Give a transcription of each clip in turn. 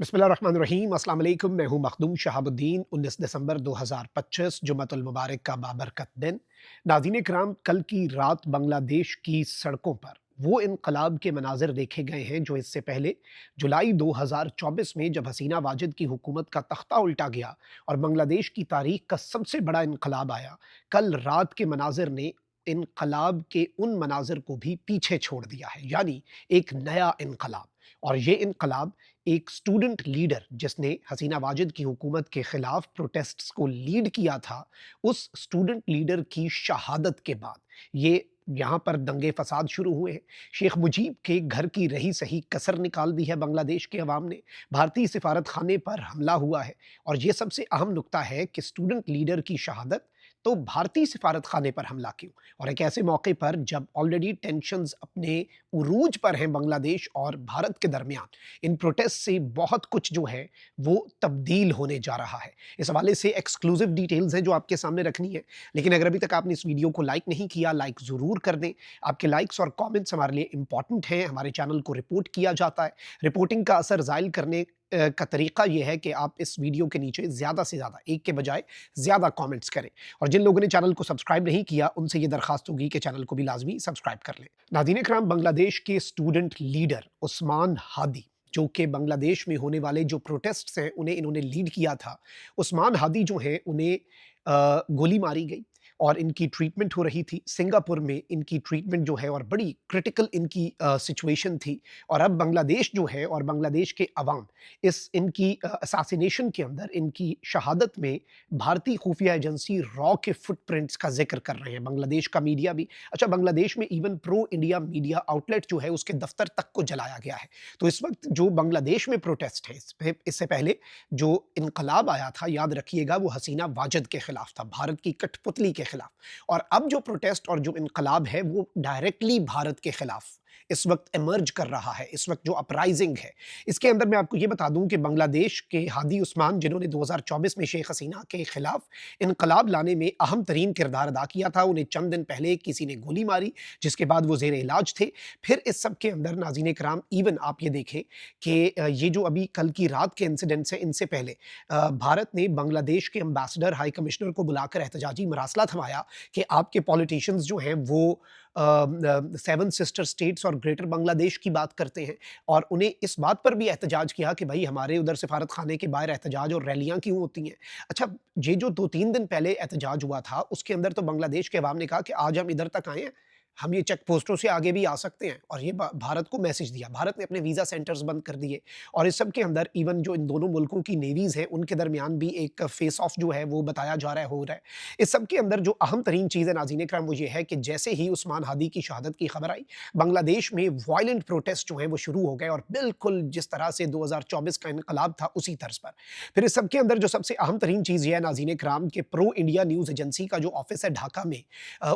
बिस्मिल्लाहिर्रहमानिर्रहीम, अस्सलाम वालेकुम। मैं हूँ मखदूम शहाबुद्दीन। 19 दिसंबर 2025 जुम्मतुल मुबारक का बाबरकत दिन। नाज़रीन किराम, कल की रात बांग्लादेश की सड़कों पर वो इनकलाब के मनाज़िर देखे गए हैं जो इससे पहले जुलाई 2024 में जब हसीना वाजिद की हुकूमत का तख्ता उल्टा गया और बांग्लादेश की तारीख का सबसे बड़ा इनकलाब आया। कल रात के मनाज़िर ने इनकलाब के उन मनाज़िर को भी पीछे छोड़ दिया है, यानी एक नया इनकलाब। और ये इनकलाब एक स्टूडेंट लीडर जिसने हसीना वाजिद की हुकूमत के खिलाफ प्रोटेस्ट्स को लीड किया था, उस स्टूडेंट लीडर की शहादत के बाद ये यहाँ पर दंगे फसाद शुरू हुए हैं। शेख मुजीब के घर की रही सही कसर निकाल दी है बांग्लादेश के अवाम ने। भारतीय सिफारत खाने पर हमला हुआ है और ये सबसे अहम नुकता है कि स्टूडेंट लीडर की शहादत, तो भारतीय सिफारत खाने पर हमला क्यों? और एक ऐसे मौके पर जब ऑलरेडी टेंशन्स अपने उरूज पर हैं बांग्लादेश और भारत के दरमियान, इन प्रोटेस्ट से बहुत कुछ जो है वो तब्दील होने जा रहा है। इस हवाले से एक्सक्लूसिव डिटेल्स हैं जो आपके सामने रखनी है। लेकिन अगर अभी तक आपने इस वीडियो को लाइक नहीं किया, लाइक ज़रूर कर दें। आपके लाइक्स और कमेंट्स हमारे लिए इंपॉर्टेंट हैं। हमारे चैनल को रिपोर्ट किया जाता है। रिपोर्टिंग का असर ज़ायल करने का तरीका ये है कि आप इस वीडियो के नीचे ज़्यादा से ज़्यादा, एक के बजाय ज़्यादा कमेंट्स करें। और जिन लोगों ने चैनल को सब्सक्राइब नहीं किया, उनसे ये दरख्वास्त होगी कि चैनल को भी लाजमी सब्सक्राइब कर लें। नाज़रीन इकराम, बांग्लादेश के स्टूडेंट लीडर उस्मान हादी, जो कि बांग्लादेश में होने वाले जो प्रोटेस्ट्स हैं उन्हें इन्होंने लीड किया था। उस्मान हादी जो हैं उन्हें गोली मारी गई और इनकी ट्रीटमेंट हो रही थी। सिंगापुर में इनकी ट्रीटमेंट जो है और बड़ी क्रिटिकल इनकी सिचुएशन थी। और अब बांग्लादेश जो है और बांग्लादेश के अवाम इस इनकी असैसिनेशन के अंदर, इनकी शहादत में भारतीय खुफिया एजेंसी रॉ के फुटप्रिंट्स का ज़िक्र कर रहे हैं। बांग्लादेश का मीडिया भी, अच्छा बांग्लादेश में even pro India media outlet जो है उसके दफ्तर तक को जलाया गया है। तो इस वक़्त जो बांग्लादेश में प्रोटेस्ट है, इससे पहले जो इनकलाब आया था, याद रखिएगा, वो हसीना वाजिद के खिलाफ था, भारत की कठपुतली के खिलाफ। और अब जो प्रोटेस्ट और जो इनकलाब है वो डायरेक्टली भारत के खिलाफ इस वक्त इमर्ज कर रहा है। इस वक्त जो अपराइजिंग है, इसके अंदर मैं आपको ये बता दूं कि बांग्लादेश के हादी उस्मान, जिन्होंने 2024 में शेख हसीना के खिलाफ इनकलाब लाने में अहम तरीन किरदार अदा किया था, उन्हें चंद दिन पहले किसी ने गोली मारी जिसके बाद वो जेर इलाज थे। फिर इस सब के अंदर नाज़रीन कराम, इवन आप ये देखें कि ये जो अभी कल की रात के इंसिडेंट्स हैं, इनसे पहले भारत ने बांग्लादेश के एम्बेसडर, हाई कमिश्नर को बुलाकर एहतजाजी मरासला थमाया कि आपके पॉलिटिशियंस जो हैं वो सेवन सिस्टर स्टेट्स और ग्रेटर बांग्लादेश की बात करते हैं। और उन्हें इस बात पर भी एहतजाज किया कि भाई हमारे उधर सिफारत खाने के बाहर एहतजाज और रैलियां क्यों होती हैं। अच्छा, ये जो 2-3 दिन पहले एहतजाज हुआ था उसके अंदर तो बांग्लादेश के अवाम ने कहा कि आज हम इधर तक आए हैं, हम ये चेक पोस्टों से आगे भी आ सकते हैं। और ये भारत को मैसेज दिया। भारत ने अपने वीज़ा सेंटर्स बंद कर दिए। और इस सब के अंदर इवन जो इन दोनों मुल्कों की नेवीज़ हैं उनके दरमियान भी एक फेस ऑफ जो है वो बताया जा रहा है, हो रहा है। इस सब के अंदर जो अहम तरीन चीज़ है नाज़रीन इकराम, वो ये है कि जैसे ही उस्मान हादी की शहादत की खबर आई, बांग्लादेश में वायलेंट प्रोटेस्ट जो हैं वो शुरू हो गए और बिल्कुल जिस तरह से 2024 का इनकलाब था उसी तर्ज पर। फिर इस सब के अंदर जो सबसे अहम तरीन चीज़ ये है नाज़रीन इकराम, कि प्रो इंडिया न्यूज़ एजेंसी का जो ऑफिस है ढाका में,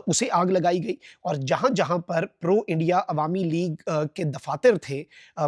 उसे आग लगाई गई। और जहाँ-जहाँ पर प्रो इंडिया अवामी लीग के दफ़ातर थे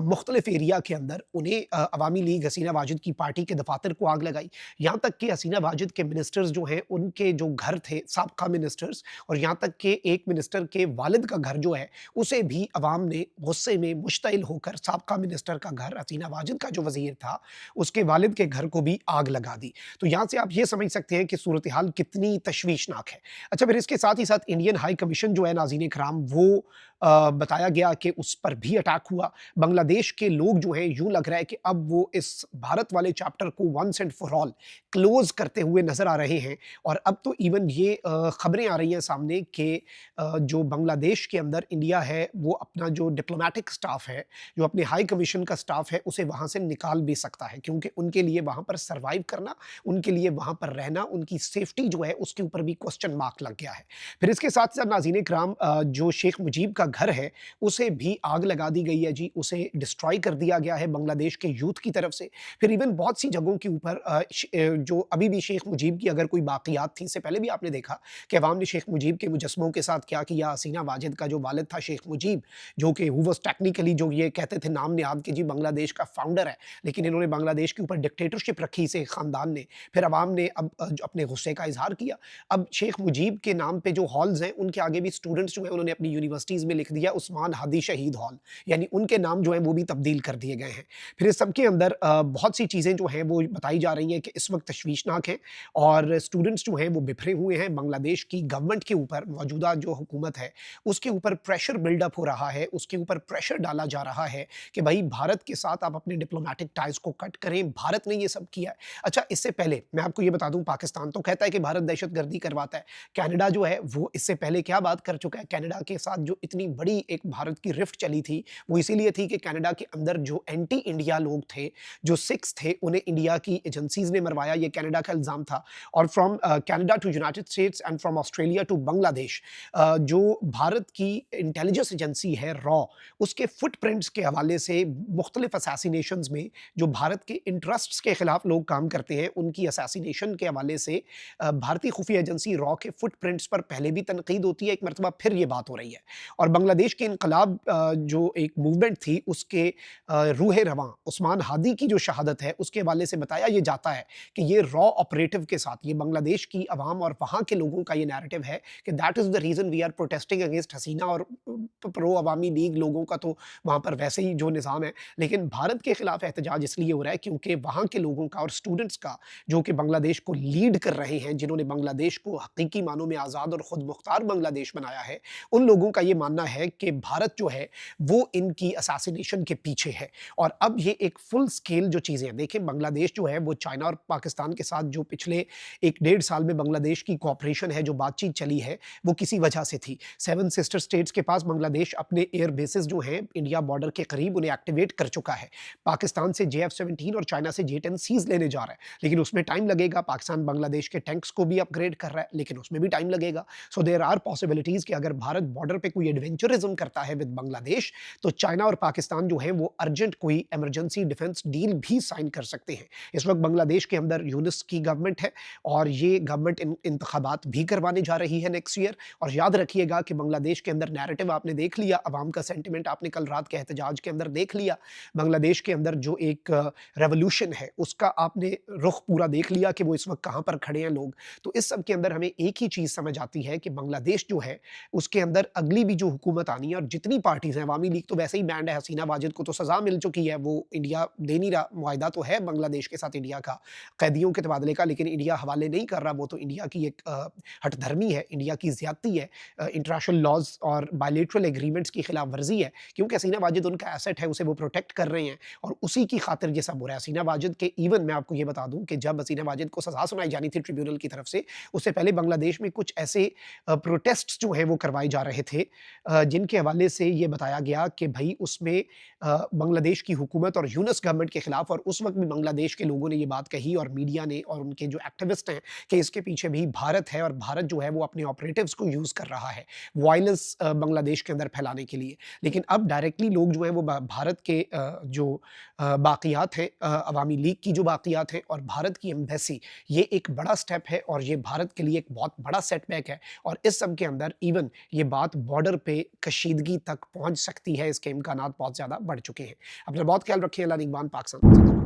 मुख्तलिफ एरिया के अंदर, उन्हें अवामी लीग हसीना वाजिद की पार्टी के दफ़ातर को आग लगाई। यहाँ तक कि हसीना वाजिद के मिनिस्टर्स जो हैं उनके जो घर थे, साबका मिनिस्टर्स, और यहाँ तक कि एक मिनिस्टर के वालिद का घर जो है उसे भी अवाम ने गुस्से में मुश्तइल होकर, साबका मिनिस्टर का घर, हसीना वाजिद का जो वज़ीर था उसके वालिद के घर को भी आग लगा दी। तो यहाँ से आप ये समझ सकते हैं कि सूरत हाल कितनी तशवीशनाक है। अच्छा, फिर इसके साथ ही साथ इंडियन हाई कमीशन जो है नाज़रीन इकराम, वो बताया गया कि उस पर भी अटैक हुआ। बांग्लादेश के लोग जो हैं, यूँ लग रहा है कि अब वो इस भारत वाले चैप्टर को once and for all close करते हुए नज़र आ रहे हैं। और अब तो इवन ये खबरें आ रही हैं सामने कि जो बांग्लादेश के अंदर इंडिया है वो अपना जो डिप्लोमैटिक स्टाफ है, जो अपने हाई कमीशन का स्टाफ है, उसे वहाँ से निकाल भी सकता है, क्योंकि उनके लिए वहाँ पर सर्वाइव करना, उनके लिए वहाँ पर रहना, उनकी सेफ्टी जो है उसके ऊपर भी क्वेश्चन मार्क लग गया है। फिर इसके साथ-साथ नाज़रीन इकराम, जो शेख मुजीब का घर है उसे भी आग लगा दी गई है जी, उसे डिस्ट्रॉय कर दिया गया है बांग्लादेश के यूथ की तरफ से। फिर इवन बहुत सी जगहों के ऊपर जो अभी भी शेख मुजीब की अगर कोई बाक़ियात थी, इससे पहले भी आपने देखा कि अवाम ने शेख मुजीब के मुजस्समों के साथ क्या किया। हसीना वाजिद का जो वालिद था शेख मुजीब, जो कि हू वाज़ टेक्निकली, जो ये कहते थे नाम निहाद कि जी बांग्लादेश का फाउंडर है, लेकिन इन्होंने बांग्लादेश के ऊपर डिक्टेटरशिप रखी इस ख़ानदान ने। फिर अवाम ने अब जो अपने गुस्से का इज़हार किया। अब शेख मुजीब के नाम पे जो हॉल्स हैं उनके आगे भी स्टूडेंट्स जो हैं उन्होंने अपनी यूनिवर्सिटीज़ में उन्होंने लिख दिया उस्मान हादी शहीद हॉल, यानी उनके नाम जो हैं वो भी तब्दील कर दिए गए हैं। फिर इस सब के अंदर बहुत सी चीज़ें जो हैं वो बताई जा रही हैं कि इस वक़्त तशवीशनाक हैं और स्टूडेंट्स जो हैं वो बिखरे हुए हैं। बांग्लादेश की गवर्नमेंट के ऊपर, मौजूदा जो हुकूमत है, उसके ऊपर प्रेशर बिल्डअप हो रहा है, उसके ऊपर प्रेशर डाला जा रहा है कि भई भारत के साथ आप अपने डिप्लोमैटिक टाइज़ को कट करें, भारत ने ये सब किया है। अच्छा, इससे पहले मैं आपको ये बता दूँ, पाकिस्तान तो कहता है कि भारत दहशतगर्दी करवाता है। कनाडा जो है वो इससे पहले क्या बात कर चुका है, कनाडा के साथ जो इतनी बड़ी एक भारत की रिफ्ट चली थी, वो इसीलिए थी कि कनाडा के अंदर जो एंटी इंडिया लोग थे, जो सिख्स थे, उन्हें इंडिया की एजेंसीज़ ने मरवाया, ये कनाडा का इल्ज़ाम था। और from Canada to United States and from Australia to Bangladesh, जो भारत की इंटेलिजेंस एजेंसी है रॉ, उसके फुटप्रिंट्स के हवाले से मुख्तलिफ असैसिनेशंस में जो भारत के इंटरेस्ट्स के खिलाफ लोग काम करते हैं, उनकी असैसिनेशन के हवाले से भारतीय खुफिया एजेंसी रॉ के फुटप्रिंट्स पर पहले भी तनकीद होती है, एक मरतबा फिर ये बात हो रही है। और बांग्लादेश के इनकलाब जो एक मूवमेंट थी, उसके रूह रवां उस्मान हादी की जो शहादत है, उसके हवाले से बताया ये जाता है कि ये रॉ ऑपरेटिव के साथ, ये बांग्लादेश की अवाम और वहाँ के लोगों का ये नैरेटिव है कि that is the reason we are protesting against Hasina और प्रो अवामी लीग लोगों का तो वहाँ पर वैसे ही जो निज़ाम है, लेकिन भारत के खिलाफ एहतजाज इसलिए हो रहा है क्योंकि वहाँ के लोगों का और स्टूडेंट्स का, जो कि बांग्लादेश को लीड कर रहे हैं, जिन्होंने बांग्लादेश को हकीकी मानों में आज़ाद और खुद मुख्तार बांग्लादेश बनाया है, उन लोगों का ये मानना है कि भारत जो है वो इनकी असैसिनेशन के पीछे है। और अब ये एक फुल स्केल जो चीज़ें हैं, देखिए बांग्लादेश जो है वो चाइना और पाकिस्तान के साथ जो पिछले 1 डेढ़ साल में बांग्लादेश की कोऑपरेशन है, जो बातचीत चली है, वो किसी वजह से थी। 7 सिस्टर स्टेट्स के पास बांग्लादेश अपने एयर बेसेस जो हैं इंडिया बॉर्डर के करीब, उन्हें एक्टिवेट कर चुका है। पाकिस्तान से JF-17 और चाइना से J-10 सीज़ लेने जा रहा है, लेकिन उसमें टाइम लगेगा। पाकिस्तान बांग्लादेश के टैंक्स को भी अपग्रेड कर रहा है, लेकिन उसमें भी टाइम लगेगा। सो देयर आर पॉसिबिलिटीज़ कि अगर भारत बॉर्डर पे कोई एडवेंचरिज़्म करता है विद बांग्लादेश, तो चाइना और पाकिस्तान जो हैं वो अर्जेंट कोई इमरजेंसी डिफेंस डील भी साइन कर सकते हैं। इस वक़्त बांग्लादेश के अंदर यूनुस की गवर्नमेंट है और ये गवर्नमेंट इंतखाबात भी करवाने जा रही है नेक्स्ट ईयर। और याद रखिएगा कि बांग्लादेश के अंदर नैरेटिव आपने देख लिया, अवाम का सेंटिमेंट आपने कल रात के एहतजाज के अंदर देख लिया। बांग्लादेश के अंदर जो एक रेवोल्यूशन है, उसका आपने रुख पूरा देख लिया कि वो इस वक़्त कहाँ पर खड़े हैं लोग। तो इस सब के अंदर हमें एक ही चीज़ समझ आती है कि बांग्लादेश जो है, उसके अंदर अगली भी जो हुकूमत आनी है, और जितनी पार्टीज़ हैं, अवामी लीग तो वैसे ही बैंड है, हसीना वाजिद को तो सज़ा मिल चुकी है, वो इंडिया दे नहीं रहा। मुआहिदा तो है बांग्लादेश के साथ इंडिया का, कैदियों के तबादले का, लेकिन इंडिया हवाले नहीं कर रहा। वो तो इंडिया की एक हठधर्मी है, इंडिया की ज़्यादती है, इंटरनेशनल लॉज़ और बायलैटरल एग्रीमेंट्स की खिलाफ वर्जी है, क्योंकि हसीना वाजिद उनका एसेट है, उसे वो प्रोटेक्ट कर रहे हैं और उसी की खातिर ये सब हो रहा है। हसीना वाजिद के इवन मैं आपको ये बता दूँ कि जब हसीना वाजिद को सज़ा सुनाई जानी थी ट्रिब्यूनल की तरफ से, उससे पहले बांग्लादेश में कुछ ऐसे प्रोटेस्ट्स जो हैं वो करवाए जा रहे थे, जिनके हवाले से ये बताया गया कि भई उसमें बांग्लादेश की हुकूमत और यूनुस गवर्नमेंट के खिलाफ, और उस वक़्त भी बांग्लादेश के लोगों ने ये बात कही और मीडिया ने और उनके जो एक्टिविस्ट हैं कि इसके पीछे भी भारत है और भारत जो है वो अपने ऑपरेटिव्स को यूज़ कर रहा है वायलेंस बांग्लादेश के अंदर फैलाने के लिए। लेकिन अब डायरेक्टली लोग जो हैं वो भारत के जो बाक़ियात हैं, अवामी लीग की जो बाक़ियात हैं और भारत की एम्बेसी, ये एक बड़ा स्टेप है और ये भारत के लिए एक बहुत बड़ा सेटबैक है। और इस सब के अंदर इवन ये बात बॉर्डर पे कशीदगी तक पहुँच सकती है, इसके इम्कानात बहुत ज़्यादा बढ़ चुके हैं। अपना बहुत ख्याल रखिए। अल्लाह निगहबान। पाक